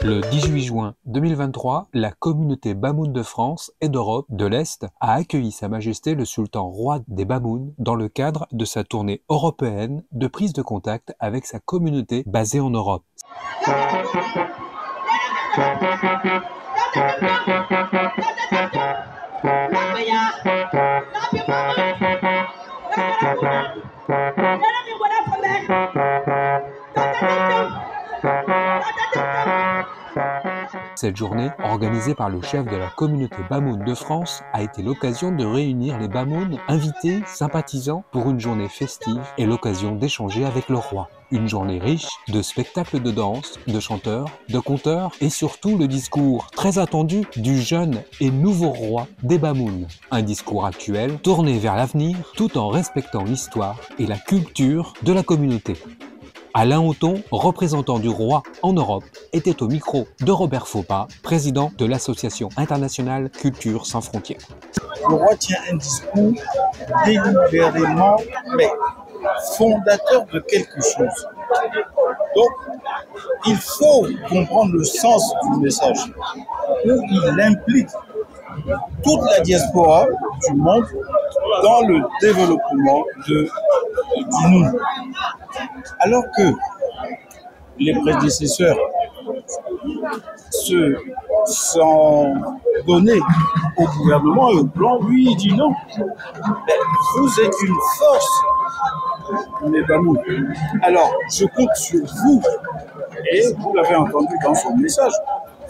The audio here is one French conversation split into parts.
Le 18 juin 2023, la communauté Bamoun de France et d'Europe de l'Est a accueilli Sa Majesté le Sultan Roi des Bamoun dans le cadre de sa tournée européenne de prise de contact avec sa communauté basée en Europe. Cette journée, organisée par le chef de la communauté Bamoun de France, a été l'occasion de réunir les Bamoun invités, sympathisants pour une journée festive et l'occasion d'échanger avec le roi. Une journée riche de spectacles de danse, de chanteurs, de conteurs et surtout le discours très attendu du jeune et nouveau roi des Bamoun. Un discours actuel tourné vers l'avenir tout en respectant l'histoire et la culture de la communauté. Alain Auton, représentant du roi en Europe, était au micro de Robert Faupas, président de l'association internationale Culture sans frontières. Le roi tient un discours délibérément mais fondateur de quelque chose. Donc, il faut comprendre le sens du message, où il implique toute la diaspora du monde dans le développement du nous. Alors que les prédécesseurs sont donnés au gouvernement et au plan, lui il dit non. Mais vous êtes une force, mes Bamoun. Alors, je compte sur vous, et vous l'avez entendu dans son message,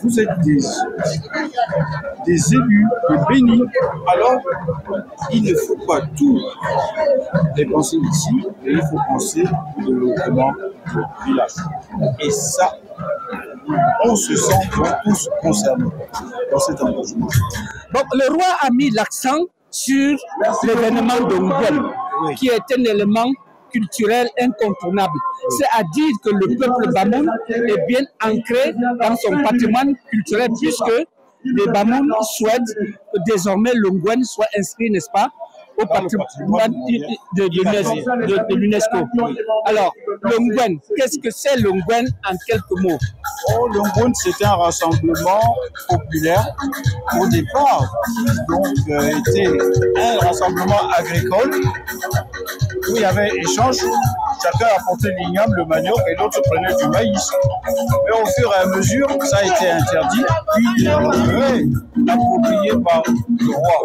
vous êtes des élus, des bénis. Alors, il ne faut pas tout dépenser ici, mais il faut penser au développement du village. Et ça, on se sent tous concernés dans cet engagement. Donc, le roi a mis l'accent sur l'événement de Ngouen, oui, qui est un élément culturel incontournable. C'est-à-dire que le peuple Bamoun est bien ancré dans son patrimoine culturel, puisque les Bamoun souhaitent que désormais le Ngouen soit inscrit, n'est-ce pas, au patrimoine de l'UNESCO. Alors, le Ngouen, qu'est-ce que c'est le Ngouen en quelques mots? Le Ngouen, c'est un rassemblement populaire au départ, donc était un rassemblement agricole où il y avait échange, chacun apportait l'igname, le manioc et l'autre prenait du maïs. Mais au fur et à mesure, ça a été interdit, puis approprié par le roi.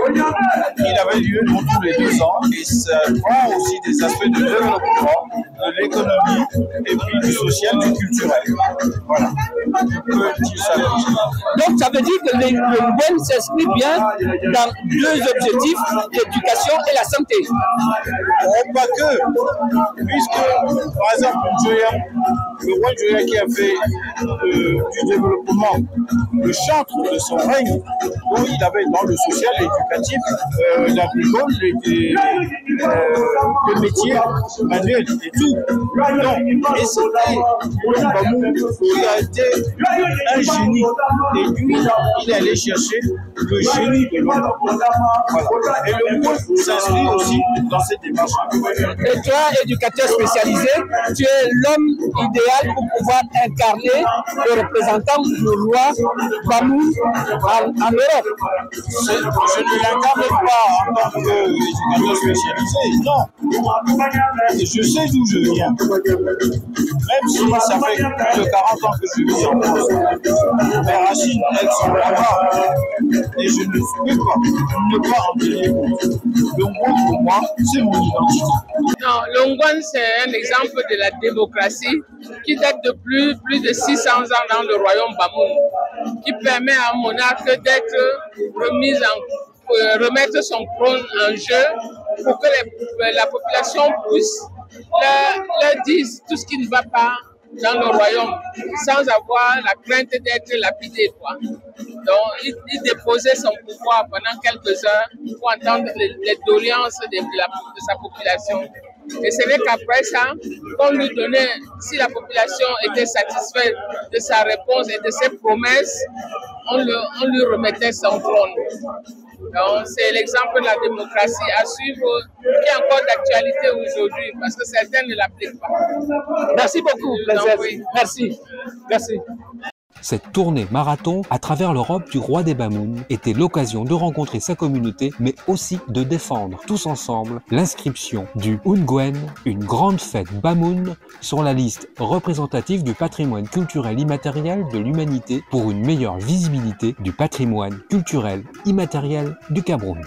Il avait lieu tous les 2 ans et ça prend aussi des aspects de développement, de l'économie et puis du social, du culturel. Voilà. Donc ça veut dire que le Ngouen s'inscrit bien dans 2 objectifs, l'éducation et la santé. Oh, pas que, puisque par exemple le roi Joya qui a fait du développement le chantre de son règne, où il avait dans le social, l'éducatif, l'agricole, le métier manuel et tout. Donc, et c'était le Bamoun qui a été un génie. Et lui, il est allé chercher le génie de l'homme. Voilà. Et le Ngouen s'inscrit aussi dans cette démarche. Et toi, éducateur spécialisé, tu es l'homme idéal pour pouvoir incarner le représentant du roi Bamoun en Europe. Je ne l'incarne pas en tant qu'éducateur spécialisé, non. Je sais d'où je viens. Même si ça fait plus de 40 ans que je vis en France. Mes racines, elles sont là-bas. Et je ne peux pas ne pas en tenir compte. Le Ngouen, pour moi, c'est mon identité. Non, le Ngouen, c'est un exemple de la démocratie qui date de plus de 600 ans dans le royaume Bamoun, qui permet à un monarque d'être remettre son trône en jeu pour que la population puisse leur dire tout ce qui ne va pas dans le royaume, sans avoir la crainte d'être lapidé, quoi. Donc, il déposait son pouvoir pendant quelques heures pour entendre les doléances de sa population. Et c'est vrai qu'après ça, qu'on lui donnait, si la population était satisfaite de sa réponse et de ses promesses, on lui remettait son trône. Donc, c'est l'exemple de la démocratie à suivre, qui est encore d'actualité aujourd'hui, parce que certains ne l'appliquent pas. Merci beaucoup, princesse. Oui. Merci. Merci. Cette tournée marathon à travers l'Europe du roi des Bamoun était l'occasion de rencontrer sa communauté, mais aussi de défendre tous ensemble l'inscription du Ungwen, une grande fête Bamoun, sur la liste représentative du patrimoine culturel immatériel de l'humanité pour une meilleure visibilité du patrimoine culturel immatériel du Cameroun.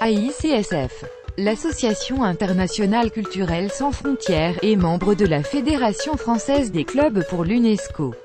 AICSF, l'Association internationale culturelle sans frontières, est membre de la Fédération française des clubs pour l'UNESCO.